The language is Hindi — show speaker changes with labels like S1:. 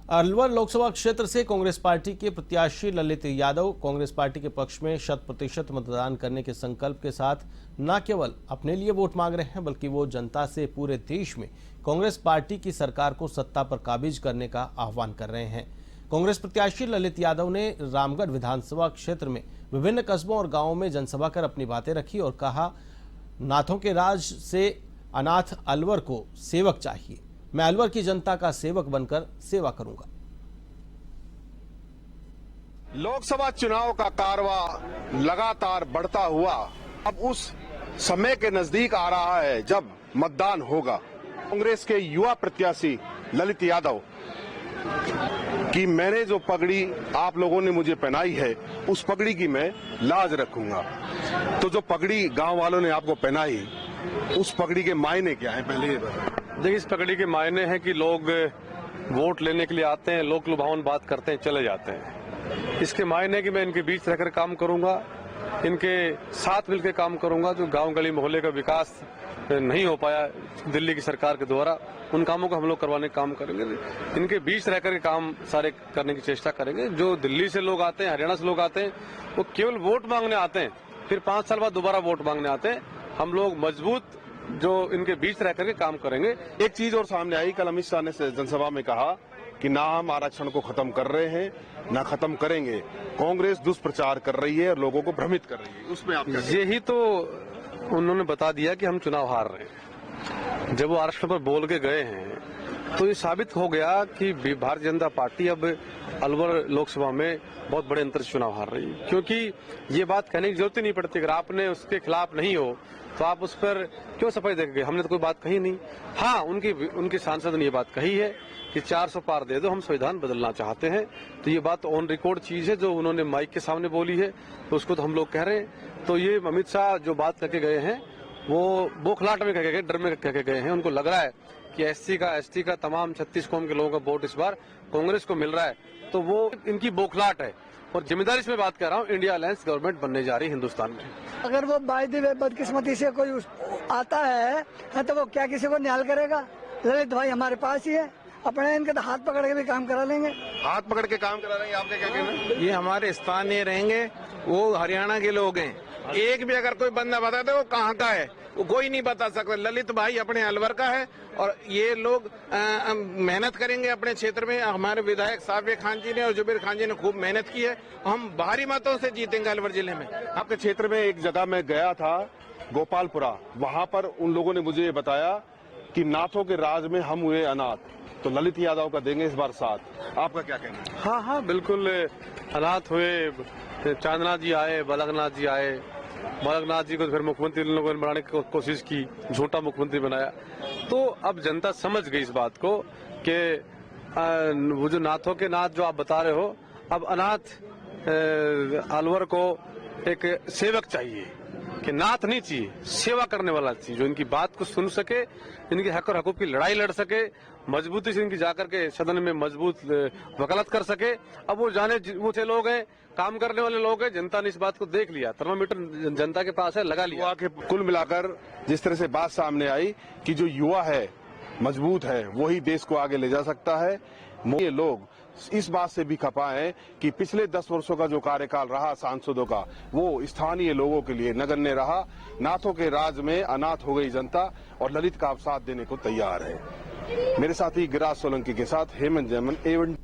S1: अलवर लोकसभा क्षेत्र से कांग्रेस पार्टी के प्रत्याशी ललित यादव कांग्रेस पार्टी के पक्ष में 100% मतदान करने के संकल्प के साथ न केवल अपने लिए वोट मांग रहे हैं बल्कि वो जनता से पूरे देश में कांग्रेस पार्टी की सरकार को सत्ता पर काबिज करने का आह्वान कर रहे हैं। कांग्रेस प्रत्याशी ललित यादव ने रामगढ़ विधानसभा क्षेत्र में विभिन्न कस्बों और गांवों में जनसभा कर अपनी बातें रखी और कहा, नाथों के राज से अनाथ अलवर को सेवक चाहिए। मैं अलवर की जनता का सेवक बनकर सेवा करूंगा।
S2: लोकसभा चुनाव का कारवा लगातार बढ़ता हुआ अब उस समय के नजदीक आ रहा है जब मतदान होगा। कांग्रेस के युवा प्रत्याशी ललित यादव कि मैंने जो पगड़ी आप लोगों ने मुझे पहनाई है उस पगड़ी की मैं लाज रखूंगा। तो जो पगड़ी गांव वालों ने आपको पहनाई उस पगड़ी के मायने क्या है, पहले ये बताएं।
S3: देखिए, इस पगड़ी के मायने हैं कि लोग वोट लेने के लिए आते हैं, लोक लुभावन बात करते हैं, चले जाते हैं। इसके मायने कि मैं इनके बीच रहकर काम करूंगा, इनके साथ मिलकर काम करूंगा। जो गांव गली मोहल्ले का विकास नहीं हो पाया दिल्ली की सरकार के द्वारा, उन कामों को हम लोग करवाने का काम करेंगे। इनके बीच रहकर के काम सारे करने की चेष्टा करेंगे। जो दिल्ली से लोग आते हैं, हरियाणा से लोग आते हैं, वो केवल वोट मांगने आते हैं, फिर 5 साल बाद दोबारा वोट मांगने आते हैं। हम लोग मजबूत जो इनके बीच रह करके काम करेंगे।
S2: एक चीज और सामने आई, कल अमित शाह ने जनसभा में कहा कि ना हम आरक्षण को खत्म कर रहे हैं ना खत्म करेंगे। कांग्रेस दुष्प्रचार कर रही है और लोगों को भ्रमित कर रही है, उसमें आप
S3: यही तो उन्होंने बता दिया कि हम चुनाव हार रहे हैं। जब वो आरक्षण पर बोल के गए हैं तो ये साबित हो गया कि भारतीय जनता पार्टी अब अलवर लोकसभा में बहुत बड़े अंतर से चुनाव हार रही है। क्योंकि ये बात कहने की जरूरत ही नहीं पड़ती, अगर आपने उसके खिलाफ नहीं हो तो आप उस पर क्यों सफाई देंगे। हमने तो कोई बात कही नहीं। हाँ, उनके सांसद ने ये बात कही है कि 400 पार दे दो, हम संविधान बदलना चाहते हैं। तो ये बात ऑन रिकॉर्ड चीज है जो उन्होंने माइक के सामने बोली है, तो उसको तो हम लोग कह रहे हैं। तो ये अमित शाह जो बात करके गए हैं वो बौखलाहट में कह के गए, डर में कह के गए हैं। उनको लग रहा है कि एससी का, एसटी का, तमाम 36 कौम के लोगों का वोट इस बार कांग्रेस को मिल रहा है, तो वो इनकी बौखलाहट है। और जिम्मेदारी से मैं बात कर रहा हूँ, इंडिया अलायंस गवर्नमेंट बनने जा रही है हिंदुस्तान में।
S4: अगर वो बाय द वे बदकिस्मती से कोई आता है तो वो क्या किसी को न्याय करेगा। ललित भाई हमारे पास ही है, अपने इनके तो हाथ पकड़ के भी काम करा लेंगे।
S2: हाथ पकड़ के काम करा लेंगे, आपने क्या कहना?
S5: ये हमारे स्थानीय रहेंगे, वो हरियाणा के लोग हैं। एक भी अगर कोई बंदा बता दे वो कहाँ का है वो कोई नहीं बता सकता। ललित भाई अपने अलवर का है और ये लोग मेहनत करेंगे अपने क्षेत्र में। हमारे विधायक साबिर खान जी ने और जुबेर खान जी ने खूब मेहनत की है। हम भारी मतों से जीतेंगे अलवर जिले में।
S2: आपके क्षेत्र में एक जगह मैं गया था, गोपालपुरा, वहाँ पर उन लोगों ने मुझे बताया कि नाथों के राज में हम हुए अनाथ, तो ललित यादव का देंगे इस बार साथ। आपका क्या कहना है?
S3: हाँ हाँ, बिल्कुल। अनाथ हुए, चांदनाथ जी आए, बालकनाथ जी आए। बालकनाथ जी को फिर मुख्यमंत्री लोगों ने बनाने की कोशिश की, झूठा मुख्यमंत्री बनाया। तो अब जनता समझ गई इस बात को कि वो जो नाथों के नाथ जो आप बता रहे हो, अब अनाथ अलवर को एक सेवक चाहिए, कि नाथ नहीं चाहिए, सेवा करने वाला चाहिए, जो इनकी बात को सुन सके, इनके हक और हकूक की लड़ाई लड़ सके, मजबूती से इनकी जाकर के सदन में मजबूत वकालत कर सके। अब वो जाने वो थे लोग हैं, काम करने वाले लोग हैं। जनता ने इस बात को देख लिया, थर्मामीटर जनता के पास है, लगा लिया।
S2: कुल मिलाकर जिस तरह से बात सामने आई कि जो युवा है, मजबूत है, वही देश को आगे ले जा सकता है। ये लोग इस बात से भी खपा है कि पिछले 10 वर्षों का जो कार्यकाल रहा सांसदों का, वो स्थानीय लोगों के लिए नगण्य रहा। नाथों के राज में अनाथ हो गई जनता और ललित का साथ देने को तैयार है। मेरे साथी गिराज सोलंकी के साथ हेमंत जैमन, A1